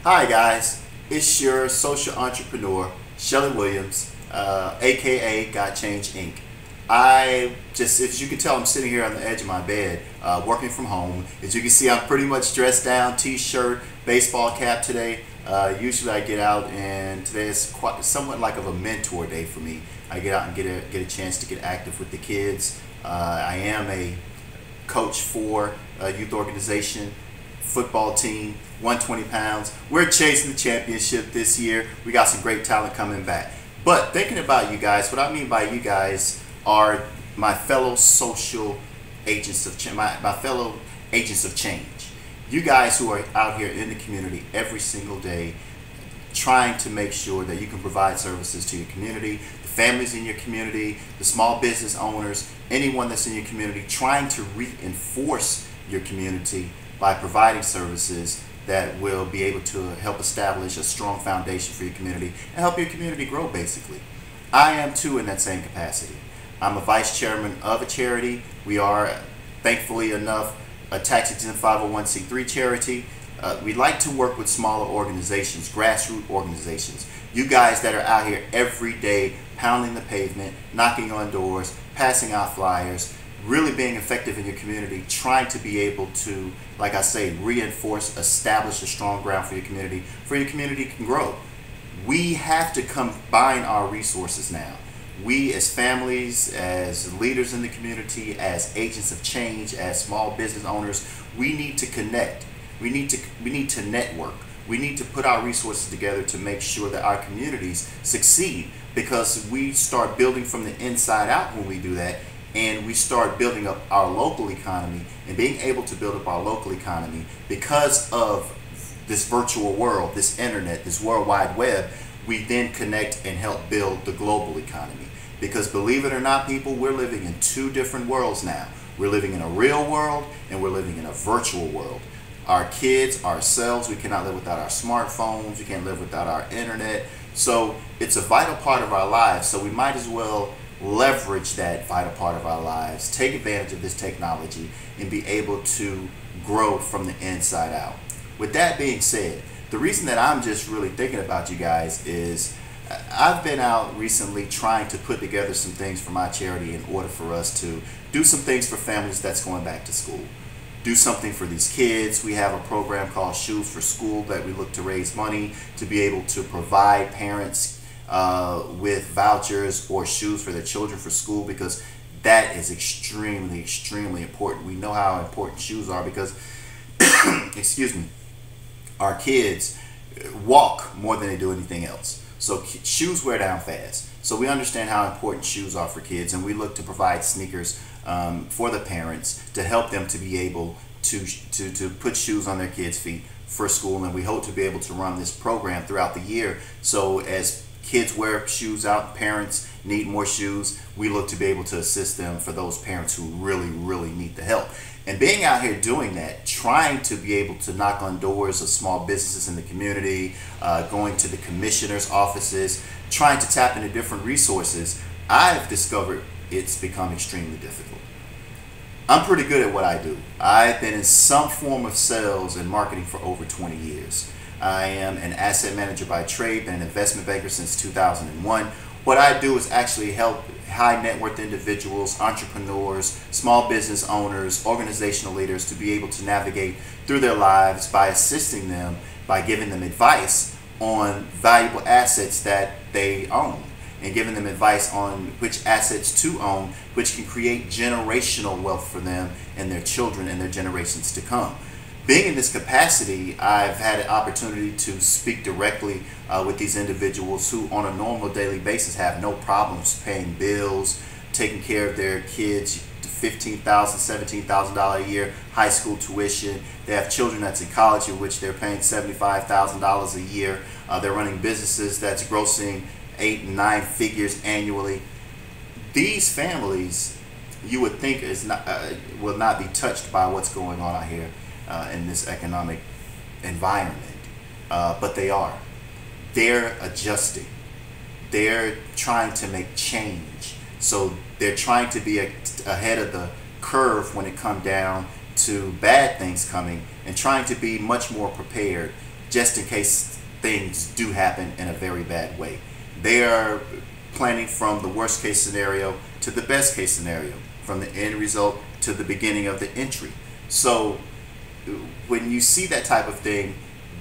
Hi guys, it's your social entrepreneur, Shelly Williams, aka Got Change Inc. As you can tell, I'm sitting here on the edge of my bed, working from home. As you can see, I'm pretty much dressed down, t-shirt, baseball cap today. Usually I get out, and today is somewhat like of a mentor day for me. I get out and get a chance to get active with the kids. I am a coach for a youth organization, football team, 120 pounds. We're chasing the championship this year. We got some great talent coming back. But thinking about you guys, what I mean by you guys are my fellow social agents of change, my fellow agents of change. You guys who are out here in the community every single day trying to make sure that you can provide services to your community, the families in your community, the small business owners, anyone that's in your community, trying to reinforce your community by providing services that will be able to help establish a strong foundation for your community and help your community grow, basically. I am too in that same capacity. I'm a vice chairman of a charity. We are, thankfully enough, a tax-exempt 501c3 charity. We like to work with smaller organizations, grassroots organizations. You guys that are out here every day pounding the pavement, knocking on doors, passing out flyers, really being effective in your community, trying to be able to, like I say, reinforce, establish a strong ground for your community can grow. We have to combine our resources now. We as families, as leaders in the community, as agents of change, as small business owners, we need to connect. We need to network. We need to put our resources together to make sure that our communities succeed, because we start building from the inside out when we do that, and we start building up our local economy. And being able to build up our local economy because of this virtual world, this internet, this World Wide Web, we then connect and help build the global economy. Because believe it or not, people, we're living in two different worlds now. We're living in a real world and we're living in a virtual world. Our kids, ourselves, we cannot live without our smartphones, we can't live without our internet. So it's a vital part of our lives, so we might as well leverage that vital part of our lives, take advantage of this technology, and be able to grow from the inside out. With that being said, the reason that I'm just really thinking about you guys is I've been out recently trying to put together some things for my charity in order for us to do some things for families that's going back to school. Do something for these kids. We have a program called Shoes for School that we look to raise money to be able to provide parents with vouchers or shoes for their children for school, because that is extremely, extremely important. We know how important shoes are because, excuse me, our kids walk more than they do anything else. So shoes wear down fast. So we understand how important shoes are for kids, and we look to provide sneakers for the parents to help them to be able to put shoes on their kids' feet for school. And we hope to be able to run this program throughout the year. So as kids wear shoes out, parents need more shoes, we look to be able to assist them for those parents who really, really need the help. And being out here doing that, trying to be able to knock on doors of small businesses in the community, going to the commissioner's offices, trying to tap into different resources, I've discovered it's become extremely difficult. I'm pretty good at what I do. I've been in some form of sales and marketing for over 20 years. I am an asset manager by trade, been an investment banker since 2001. What I do is actually help high net worth individuals, entrepreneurs, small business owners, organizational leaders to be able to navigate through their lives by assisting them, by giving them advice on valuable assets that they own, and giving them advice on which assets to own, which can create generational wealth for them and their children and their generations to come. Being in this capacity, I've had an opportunity to speak directly with these individuals who on a normal daily basis have no problems paying bills, taking care of their kids, $15,000, $17,000 a year high school tuition. They have children that's in college in which they're paying $75,000 a year. They're running businesses that's grossing 8 and 9 figures annually. These families, you would think, will not be touched by what's going on out here in this economic environment, but they are. They're adjusting. They're trying to make change. So they're trying to be ahead of the curve when it comes down to bad things coming, and trying to be much more prepared just in case things do happen in a very bad way. They are planning from the worst case scenario to the best case scenario, from the end result to the beginning of the entry. So when you see that type of thing,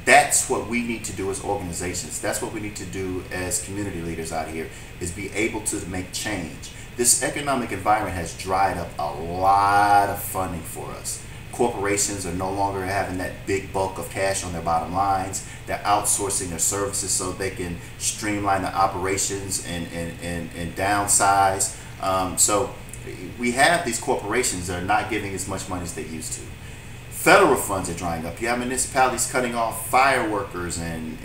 that's what we need to do as organizations. That's what we need to do as community leaders out here, is be able to make change. This economic environment has dried up a lot of funding for us. Corporations are no longer having that big bulk of cash on their bottom lines. They're outsourcing their services so they can streamline the operations and downsize. So we have these corporations that are not giving as much money as they used to. Federal funds are drying up. You have municipalities cutting off fire workers and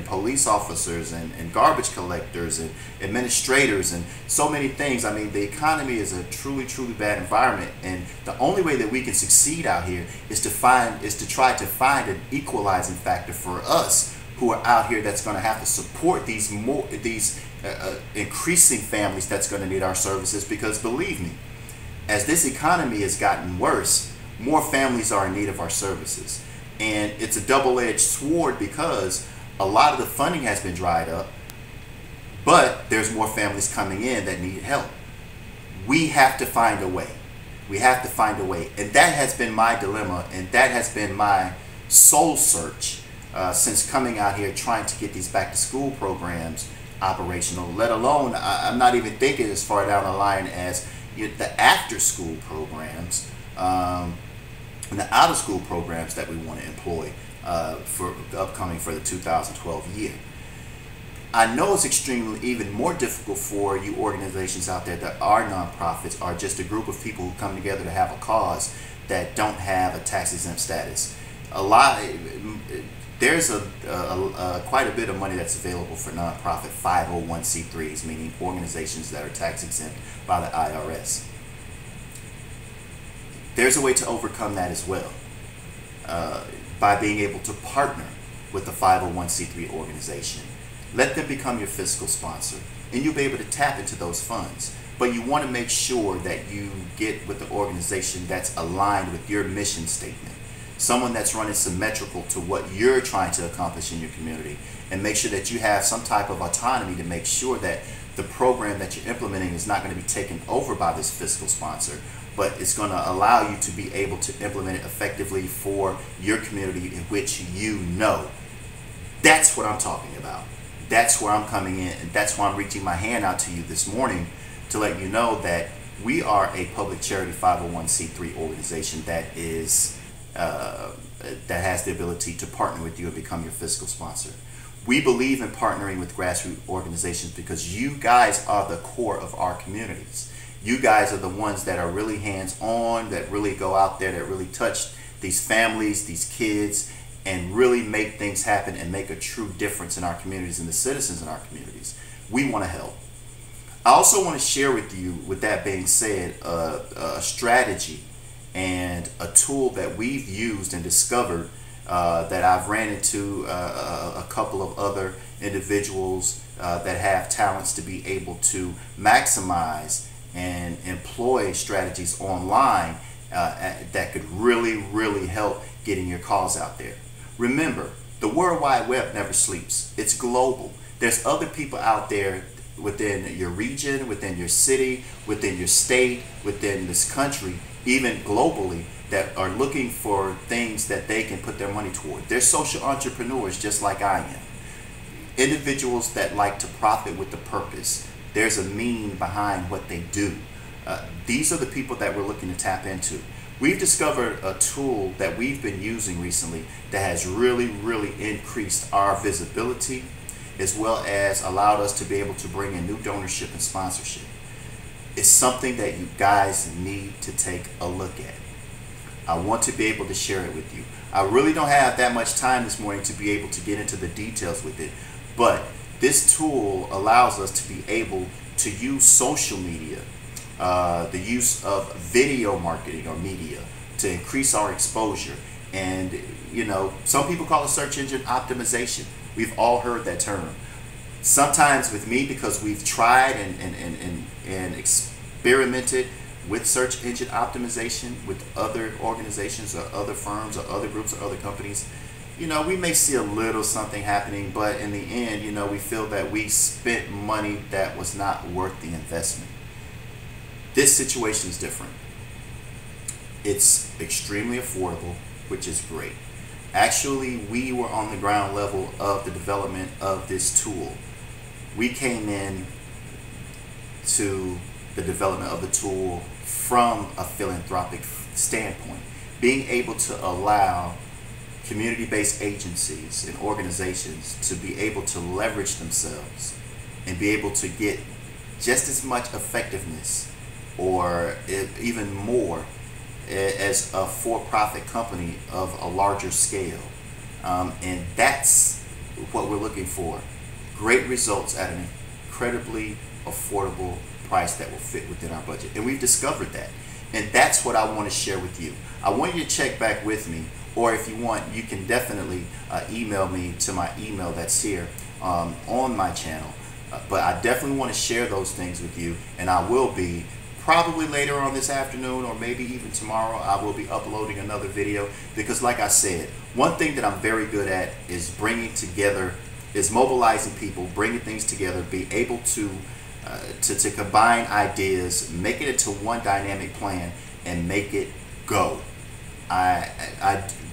police officers and garbage collectors and administrators and so many things. I mean, the economy is a truly, truly bad environment, and the only way that we can succeed out here is to try to find an equalizing factor for us who are out here that's going to have to support these increasing families that's going to need our services. Because believe me, as this economy has gotten worse, more families are in need of our services. And it's a double-edged sword, because a lot of the funding has been dried up, but there's more families coming in that need help. We have to find a way. We have to find a way. And that has been my dilemma, and that has been my soul search since coming out here trying to get these back-to-school programs operational, let alone, I'm not even thinking as far down the line as the after-school programs, and the out-of-school programs that we want to employ for the 2012 year. I know it's extremely even more difficult for you organizations out there that are nonprofits, or just a group of people who come together to have a cause that don't have a tax-exempt status. There's quite a bit of money that's available for nonprofit 501c3s, meaning organizations that are tax-exempt by the IRS. There's a way to overcome that as well, by being able to partner with a 501c3 organization. Let them become your fiscal sponsor, and you'll be able to tap into those funds. But you want to make sure that you get with the organization that's aligned with your mission statement, someone that's running symmetrical to what you're trying to accomplish in your community, and make sure that you have some type of autonomy to make sure that the program that you're implementing is not going to be taken over by this fiscal sponsor, but it's going to allow you to be able to implement it effectively for your community in which you know. That's what I'm talking about. That's where I'm coming in, and that's why I'm reaching my hand out to you this morning to let you know that we are a public charity 501c3 organization that is that has the ability to partner with you and become your fiscal sponsor. We believe in partnering with grassroots organizations because you guys are the core of our communities. You guys are the ones that are really hands-on, that really go out there, that really touch these families, these kids, and really make things happen and make a true difference in our communities and the citizens in our communities. We want to help. I also want to share with you, with that being said, a strategy and a tool that we've used and discovered that I've ran into a couple of other individuals that have talents to be able to maximize and employ strategies online that could really, really help getting your cause out there. Remember, the World Wide Web never sleeps. It's global. There's other people out there within your region, within your city, within your state, within this country, even globally, that are looking for things that they can put their money toward. They're social entrepreneurs just like I am. Individuals that like to profit with a purpose. There's a meaning behind what they do. These are the people that we're looking to tap into. We've discovered a tool that we've been using recently that has really, really increased our visibility, as well as allowed us to be able to bring in new donorship and sponsorship. It's something that you guys need to take a look at. I want to be able to share it with you. I really don't have that much time this morning to be able to get into the details with it, but this tool allows us to be able to use social media, the use of video marketing or media to increase our exposure. And you know, some people call it search engine optimization. We've all heard that term. Sometimes with me, because we've tried and experimented with search engine optimization with other organizations or other firms or other groups or other companies, we may see a little something happening, but in the end, we feel that we spent money that was not worth the investment. This situation is different. It's extremely affordable, which is great. Actually, we were on the ground level of the development of this tool. We came in to the development of the tool from a philanthropic standpoint, being able to allow community-based agencies and organizations to be able to leverage themselves and be able to get just as much effectiveness or even more as a for-profit company of a larger scale. And that's what we're looking for. Great results at an incredibly affordable price that will fit within our budget. And we've discovered that. And that's what I want to share with you. I want you to check back with me, or if you want, you can definitely email me to my email that's here on my channel. But I definitely want to share those things with you, and I will be probably later on this afternoon, or maybe even tomorrow. I will be uploading another video, because like I said, one thing that I'm very good at is mobilizing people, bringing things together, be able to combine ideas, make it into one dynamic plan, and make it go.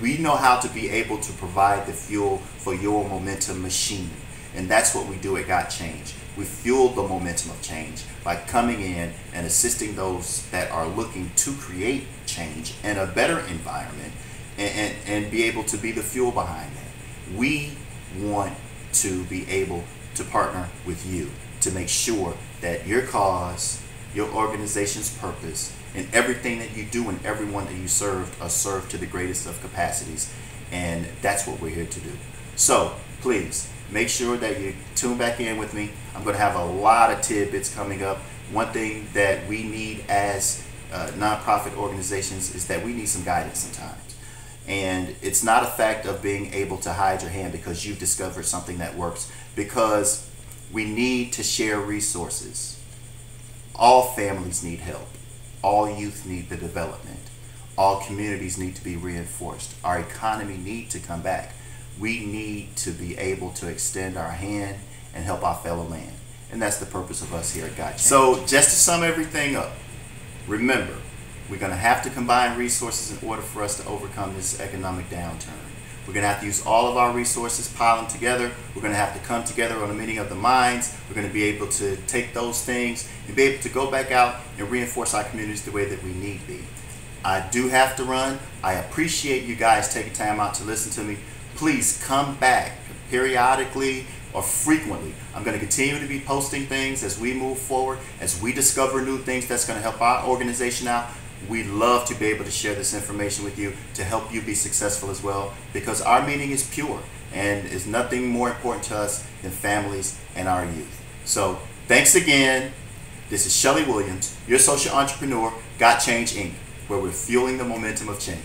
We know how to be able to provide the fuel for your momentum machine, and that's what we do at Got Change. We fuel the momentum of change by coming in and assisting those that are looking to create change in a better environment, and be able to be the fuel behind that. We want to be able to partner with you to make sure that your cause, your organization's purpose, and everything that you do and everyone that you serve are served to the greatest of capacities. And that's what we're here to do. So please make sure that you tune back in with me. I'm going to have a lot of tidbits coming up. One thing that we need as nonprofit organizations is that we need some guidance sometimes. And it's not a fact of being able to hide your hand because you've discovered something that works, because we need to share resources. All families need help. All youth need the development. All communities need to be reinforced. Our economy needs to come back. We need to be able to extend our hand and help our fellow man. And that's the purpose of us here at Got Change. So just to sum everything up, remember, we're going to have to combine resources in order for us to overcome this economic downturn. We're going to have to use all of our resources, pile them together. We're going to have to come together on a meeting of the minds. We're going to be able to take those things and be able to go back out and reinforce our communities the way that we need be. I do have to run. I appreciate you guys taking time out to listen to me. Please come back periodically or frequently. I'm going to continue to be posting things as we move forward, as we discover new things that's going to help our organization out. We'd love to be able to share this information with you to help you be successful as well, because our meaning is pure and is nothing more important to us than families and our youth. So thanks again. This is Shelly Williams, your social entrepreneur, Got Change Inc., where we're fueling the momentum of change.